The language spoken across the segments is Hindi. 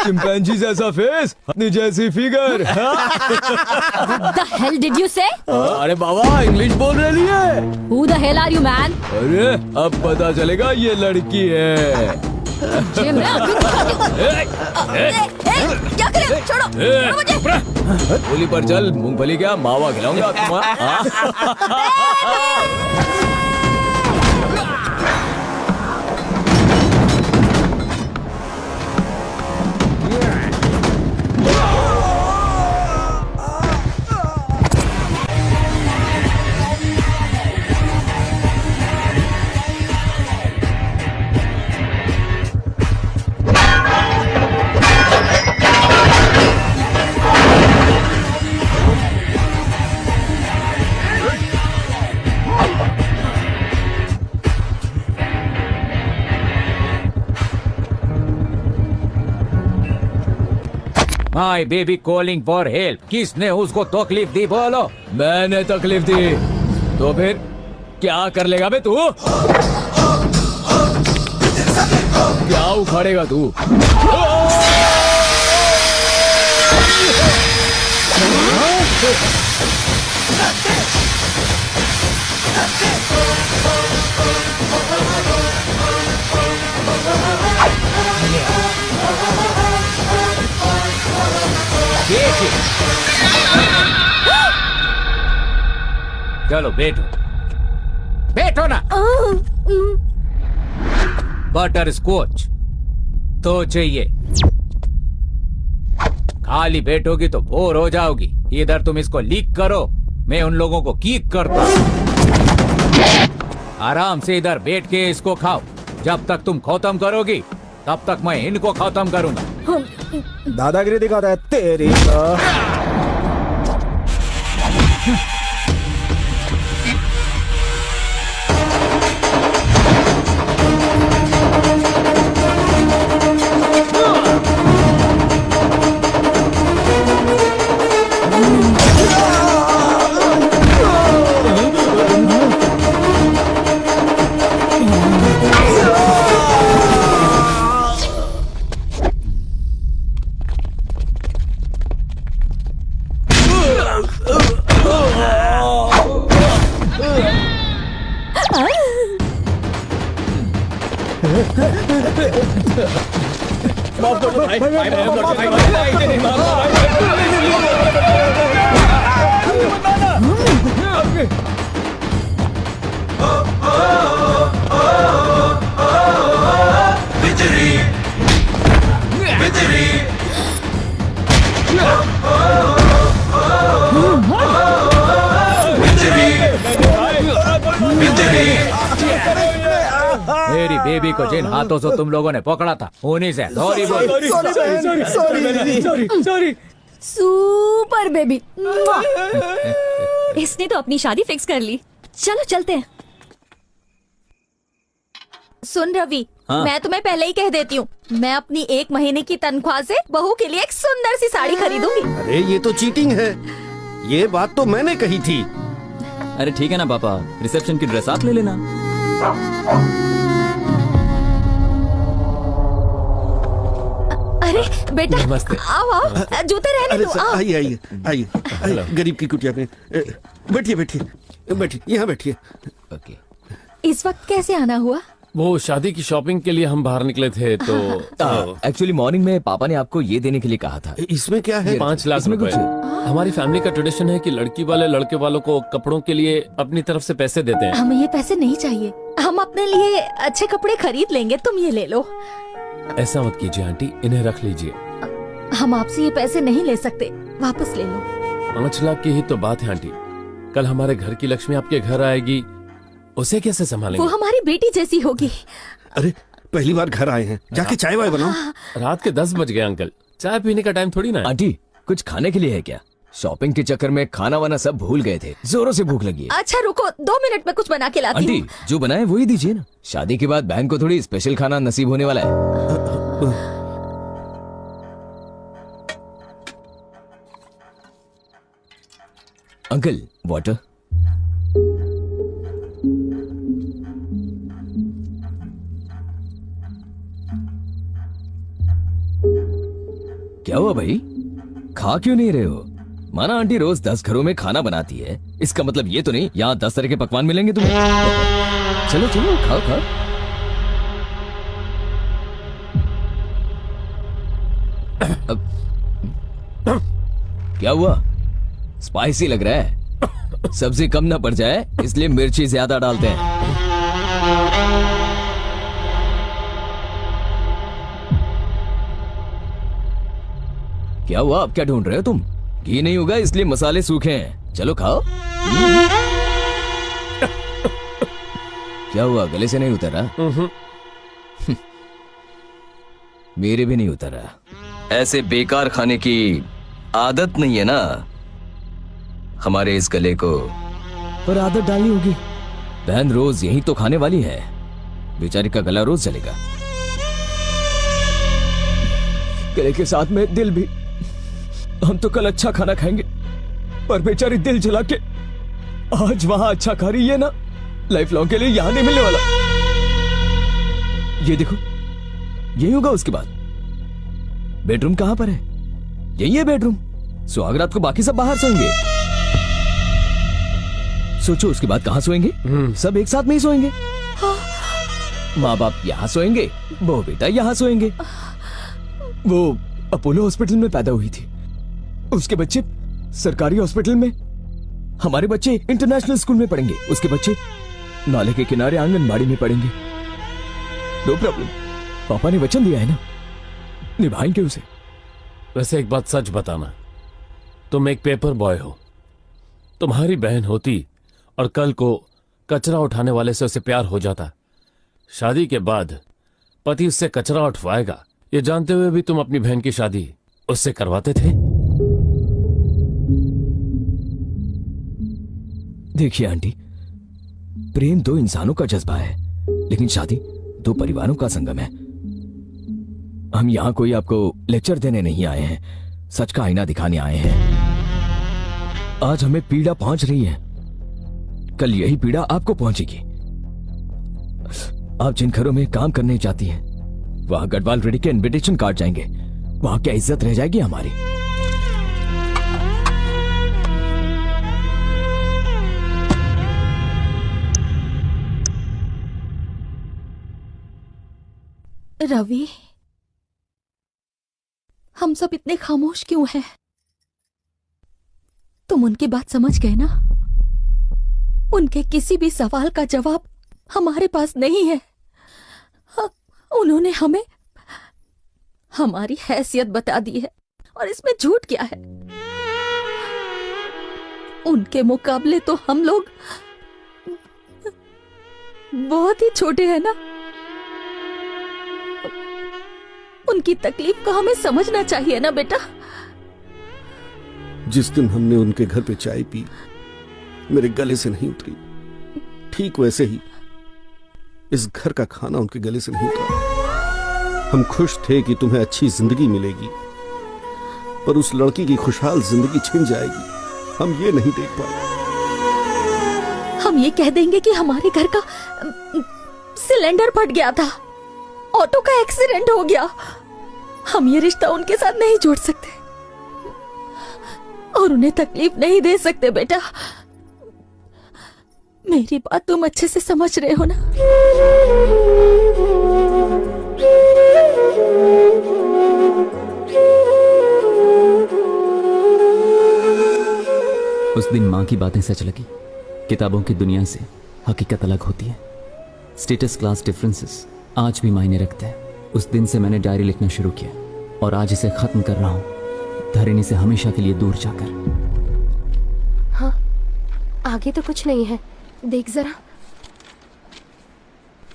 चिंपैंजी जैसा फेस, अपनी जैसी figure. What the hell did you say? अरे बाबा इंग्लिश बोल रही है। Who the hell are you, man? अरे अब पता चलेगा ये लड़की है। मुझे मैं अभी दिखाती हूँ। क्या कर रहे हो? छोड़ो, छोड़ो मुझे। होली पर चल, मूंगफली क्या मावा खिलाऊंगा तुम्हें। My baby calling for help. किसने उसको तकलीफ दी बोलो? मैंने तकलीफ दी तो फिर क्या कर लेगा बे तू? क्या उखाड़ेगा तू? चलो बैठो, बैठो ना। बटर स्कॉच तो चाहिए। खाली बैठोगी तो बोर हो जाओगी। इधर तुम इसको लीक करो, मैं उन लोगों को कीक करता हूँ। आराम से इधर बैठ के इसको खाओ। जब तक तुम खत्म करोगी तब तक मैं इनको खत्म करूंगा। दादागिरी दिखाता है तेरी। मेरी बेबी को जिन हाथों से तुम लोगों ने पकड़ा था उन्हीं से सॉरी सॉरी। Super baby. इसने तो अपनी शादी फिक्स कर ली। चलो चलते हैं। सुन रवि, मैं तुम्हें पहले ही कह देती हूँ, मैं अपनी 1 महीने की तनख्वाह से बहू के लिए एक सुंदर सी साड़ी खरीदूंगी। अरे ये तो चीटिंग है। ये बात तो मैंने कही थी। अरे ठीक है ना पापा, रिसेप्शन की ड्रेस आप ले लेना। अरे बेटा, आओ आओ, जूते रहने दो। आओ। आइए आइए आइए, गरीब की कुटिया में बैठिए बैठिए बैठिए, यहाँ बैठिए। इस वक्त कैसे आना हुआ? वो शादी की शॉपिंग के लिए हम बाहर निकले थे तो एक्चुअली मॉर्निंग में पापा ने आपको ये देने के लिए कहा था। इसमें क्या है? 5 लाख रुपए। हमारी फैमिली का ट्रेडिशन है कि लड़की वाले लड़के वालों को कपड़ों के लिए अपनी तरफ से पैसे देते हैं। हमें ये पैसे नहीं चाहिए, हम अपने लिए अच्छे कपड़े खरीद लेंगे, तुम ये ले लो। ऐसा मत कीजिए आंटी, इन्हें रख लीजिए। हम आपसे ये पैसे नहीं ले सकते, वापस ले लो। 5 लाख की ही तो बात है आंटी। कल हमारे घर की लक्ष्मी आपके घर आएगी, उसे कैसे संभालेंगे? वो हमारी बेटी जैसी होगी। अरे पहली बार घर आए हैं, जाके चाय वाय बनाओ। रात के 10 बज गए अंकल, चाय पीने का टाइम थोड़ी ना है। आंटी कुछ खाने के लिए है क्या? शॉपिंग के चक्कर में खाना वाना सब भूल गए थे, जोरों से भूख लगी है। अच्छा रुको, 2 मिनट में कुछ बना के लाती हूँ। आंटी जो बनाए वही दीजिए ना, शादी के बाद बहन को थोड़ी स्पेशल खाना नसीब होने वाला है। Uncle water. क्या हुआ भाई, खा क्यों नहीं रहे हो? माना आंटी रोज 10 घरों में खाना बनाती है, इसका मतलब ये तो नहीं यहाँ 10 तरह के पकवान मिलेंगे तुम्हें। चलो चलो खाओ खाओ। क्या हुआ, स्पाइसी लग रहा है? सब्जी कम ना पड़ जाए इसलिए मिर्ची ज्यादा डालते हैं। क्या हुआ, अब क्या ढूंढ रहे हो तुम? घी नहीं होगा इसलिए मसाले सूखे हैं, चलो खाओ। क्या हुआ, गले से नहीं उतरा? मेरे भी नहीं उतरा। ऐसे बेकार खाने की आदत नहीं है ना हमारे इस गले को, पर आदत डालनी होगी। बहन रोज यही तो खाने वाली है, बेचारी का गला रोज जलेगा। गले के साथ में दिल भी। हम तो कल अच्छा खाना खाएंगे, पर बेचारी दिल जला के आज वहां अच्छा खा रही है ना, लाइफ लॉन्ग के लिए यहां नहीं मिलने वाला। ये देखो, यही होगा उसके बाद। बेडरूम कहां पर है? यही है बेडरूम। सुहागरात को बाकी सब बाहर सोएंगे। सोचो उसके बाद कहां सोएंगे? सब एक साथ में ही सोएंगे। माँ बाप यहां सोएंगे, बहू बेटा यहां सोएंगे। वो अपोलो हॉस्पिटल में पैदा हुई थी, उसके बच्चे सरकारी हॉस्पिटल में, हमारे बच्चे इंटरनेशनल स्कूल में पढ़ेंगे, उसके बच्चे नाले के किनारे आंगनबाड़ी में पढ़ेंगे। नो प्रॉब्लम, पापा ने वचन दिया है ना, निभाएंगे उसे। वैसे एक बात सच बताना, तुम एक पेपर बॉय हो। तुम्हारी बहन होती और कल को कचरा उठाने वाले से उसे प्यार हो जाता, शादी के बाद पति उससे कचरा उठवाएगा, ये जानते हुए भी तुम अपनी बहन की शादी उससे करवाते थे। देखिए आंटी, प्रेम दो इंसानों का जज्बा है, लेकिन शादी दो परिवारों का संगम है। हम यहां कोई आपको लेक्चर देने नहीं आए हैं, सच का आईना दिखाने आए हैं। आज हमें पीड़ा पहुंच रही है, कल यही पीड़ा आपको पहुंचेगी। आप जिन घरों में काम करने जाती हैं, वहां गढ़वाल रेड्डी के इनविटेशन कार्ड जाएंगे, वहां क्या इज्जत रह जाएगी हमारी? रवि, हम सब इतने खामोश क्यों हैं? तुम उनकी बात समझ गए ना? उनके किसी भी सवाल का जवाब हमारे पास नहीं है। उन्होंने हमें हमारी हैसियत बता दी है, और इसमें झूठ क्या है? उनके मुकाबले तो हम लोग बहुत ही छोटे हैं ना। उनकी तकलीफ को हमें समझना चाहिए ना बेटा। जिस दिन हमने उनके घर पे चाय पी, मेरे गले से नहीं उतरी, ठीक वैसे ही इस घर का खाना उनके गले से नहीं उतरा। हम खुश थे कि तुम्हें अच्छी जिंदगी मिलेगी, पर उस लड़की की खुशहाल जिंदगी छिन जाएगी, हम ये नहीं देख पाए। हम ये कह देंगे कि हमारे घर का सिलेंडर फट गया था, ऑटो का एक्सीडेंट हो गया। हम ये रिश्ता उनके साथ नहीं जोड़ सकते और उन्हें तकलीफ नहीं दे सकते बेटा। मेरी बात तुम अच्छे से समझ रहे हो ना? उस दिन माँ की बातें सच लगी। किताबों की दुनिया से हकीकत अलग होती है। स्टेटस क्लास डिफरेंसेस आज भी मायने रखते हैं। उस दिन से मैंने डायरी लिखना शुरू किया और आज इसे खत्म कर रहा हूँ, धरणि से हमेशा के लिए दूर जाकर। हाँ, आगे तो कुछ नहीं है, देख जरा।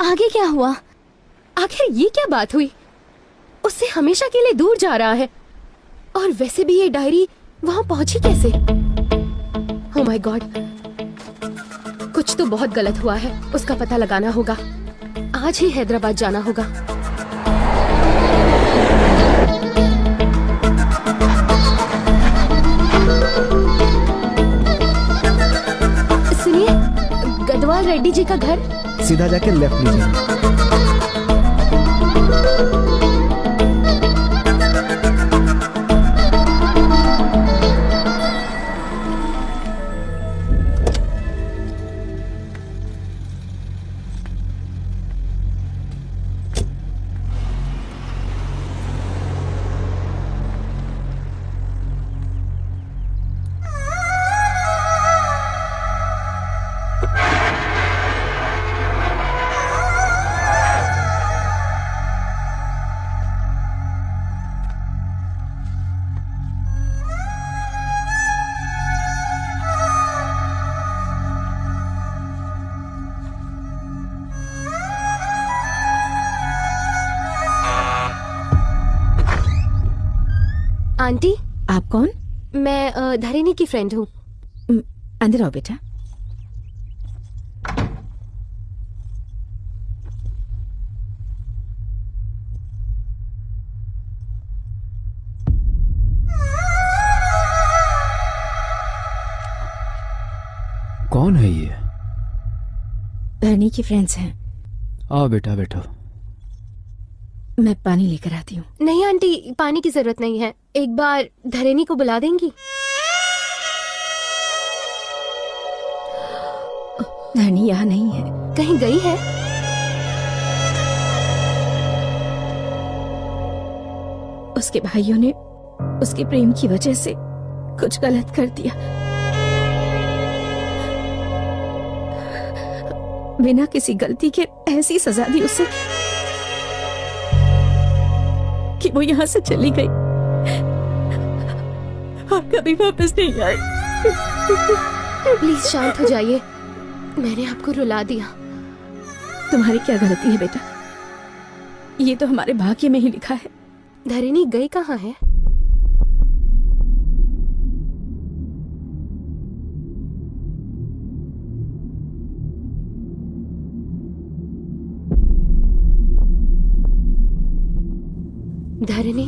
आगे क्या हुआ? आखिर ये क्या बात हुई? उससे हमेशा के लिए दूर जा रहा है, और वैसे भी ये डायरी वहां पहुंची कैसे? ओह माय गॉड, कुछ तो बहुत गलत हुआ है। उसका पता लगाना होगा। आज ही हैदराबाद जाना होगा। सुनिए, गढ़वाल रेड्डी जी का घर सीधा जाके लेफ्ट लीजिए। आंटी, आप कौन? मैं धरिणी की फ्रेंड हूँ। अंदर आओ बेटा। कौन है ये? धरनी की फ्रेंड्स हैं। आओ बेटा बैठो। मैं पानी लेकर आती हूँ। नहीं आंटी, पानी की जरूरत नहीं है। एक बार धरिणी को बुला देंगी? धरनी यहाँ नहीं है। कहीं गई है? उसके भाइयों ने उसके प्रेम की वजह से कुछ गलत कर दिया। बिना किसी गलती के ऐसी सजा दी उसे कि वो यहाँ से चली गई और कभी वापस नहीं आई। प्लीज शांत हो जाइए। मैंने आपको रुला दिया। तुम्हारी क्या गलती है बेटा? ये तो हमारे भाग्य में ही लिखा है। धरिणी गई कहाँ है? धरिणी,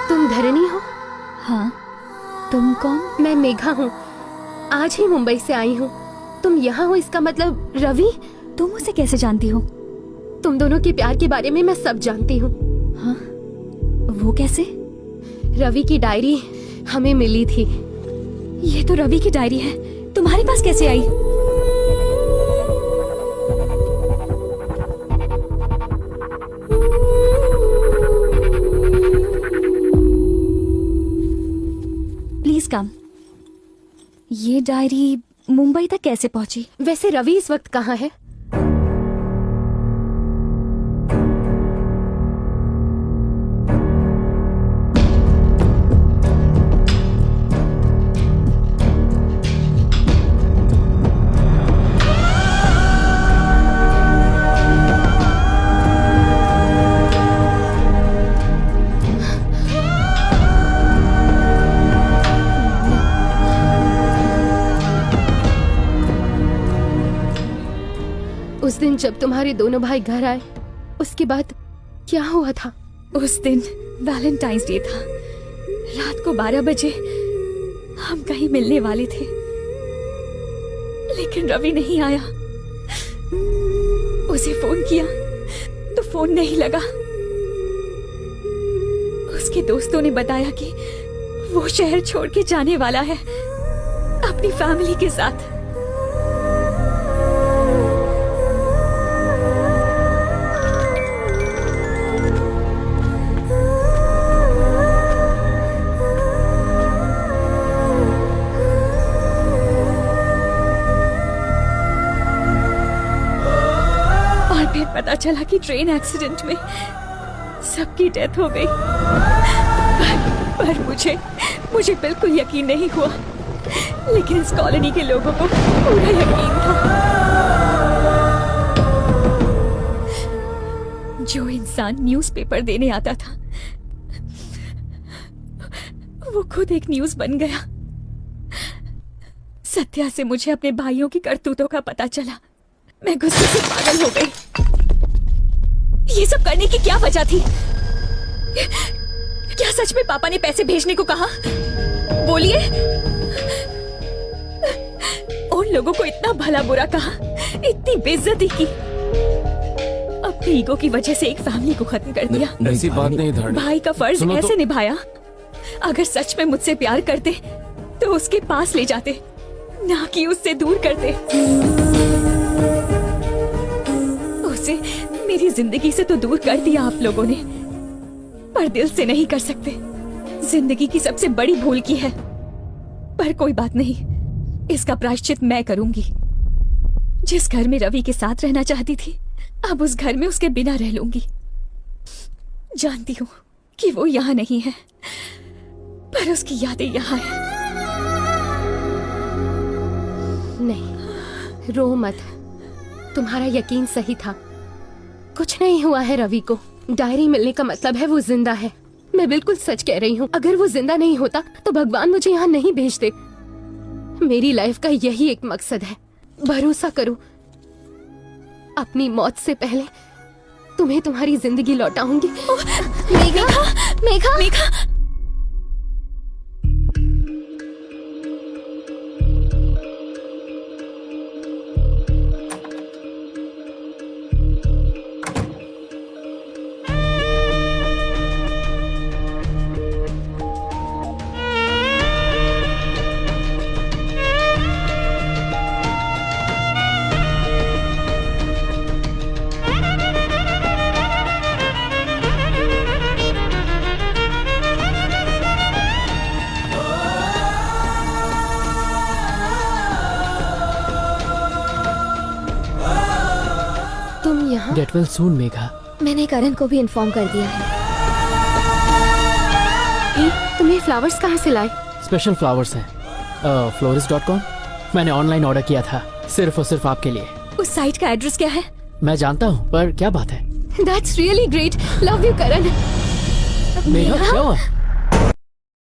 तुम धरिणी हो? हाँ, तुम कौन? मैं मेघा हूँ। आज ही मुंबई से आई हूँ। तुम यहाँ हो इसका मतलब रवि? तुम उसे कैसे जानती हो? तुम दोनों के प्यार के बारे में मैं सब जानती हूँ। हाँ, वो कैसे? रवि की डायरी हमें मिली थी। ये तो रवि की डायरी है, तुम्हारे पास कैसे आई? Please come. ये डायरी मुंबई तक कैसे पहुंची? वैसे रवि इस वक्त कहाँ है? उस दिन जब तुम्हारे दोनों भाई घर आए, उसके बाद क्या हुआ था? उस दिन वैलेंटाइंस डे था। रात को 12 बजे हम कहीं मिलने वाले थे, लेकिन रवि नहीं आया। उसे फोन किया तो फोन नहीं लगा। उसके दोस्तों ने बताया कि वो शहर छोड़ के जाने वाला है अपनी फैमिली के साथ। फिर पता चला कि ट्रेन एक्सीडेंट में सबकी डेथ हो गई। पर मुझे बिल्कुल यकीन नहीं हुआ, लेकिन इस कॉलोनी के लोगों को पूरा यकीन था। जो इंसान न्यूज़पेपर देने आता था, वो खुद एक न्यूज़ बन गया। सत्या से मुझे अपने भाइयों की करतूतों का पता चला। मैं गुस्से से पागल हो गई। ये सब करने की क्या वजह थी? क्या सच में पापा ने पैसे भेजने को कहा? बोलिए। उन लोगों को इतना भला बुरा कहा, इतनी बेइज्जती की, अपनी ईगो की वजह से एक फैमिली को खत्म कर दिया। ऐसी बात नहीं धरनी। भाई का फर्ज ऐसे निभाया। अगर सच में मुझसे प्यार करते तो उसके पास ले जाते, ना कि उससे दूर करते। उसे मेरी जिंदगी से तो दूर कर दिया आप लोगों ने, पर दिल से नहीं कर सकते। जिंदगी की सबसे बड़ी भूल की है, पर कोई बात नहीं, इसका प्रायश्चित मैं करूंगी। जिस घर में रवि के साथ रहना चाहती थी, अब उस घर में उसके बिना रह लूंगी। जानती हूँ कि वो यहाँ नहीं है, पर उसकी यादें यहाँ है। नहीं, रो मत। तुम्हारा यकीन सही था, कुछ नहीं हुआ है रवि को। डायरी मिलने का मतलब है वो जिंदा है। मैं बिल्कुल सच कह रही हूँ। अगर वो जिंदा नहीं होता तो भगवान मुझे यहाँ नहीं भेजते। मेरी लाइफ का यही एक मकसद है। भरोसा करो, अपनी मौत से पहले तुम्हें तुम्हारी जिंदगी लौटाऊंगी। मेघा, मेघा, मेघा। तुम यहाँ? Get well soon Megha. मैंने करण को भी इन्फॉर्म कर दिया है। तुम्हें फ्लावर्स कहाँ से लाए? स्पेशल फ्लावर्स हैं, florist.com। मैंने ऑनलाइन ऑर्डर किया था, सिर्फ और सिर्फ आपके लिए। उस साइट का एड्रेस क्या है? मैं जानता हूँ, पर क्या बात है? That's really great. Love you, करण। मेघा क्या हुआ?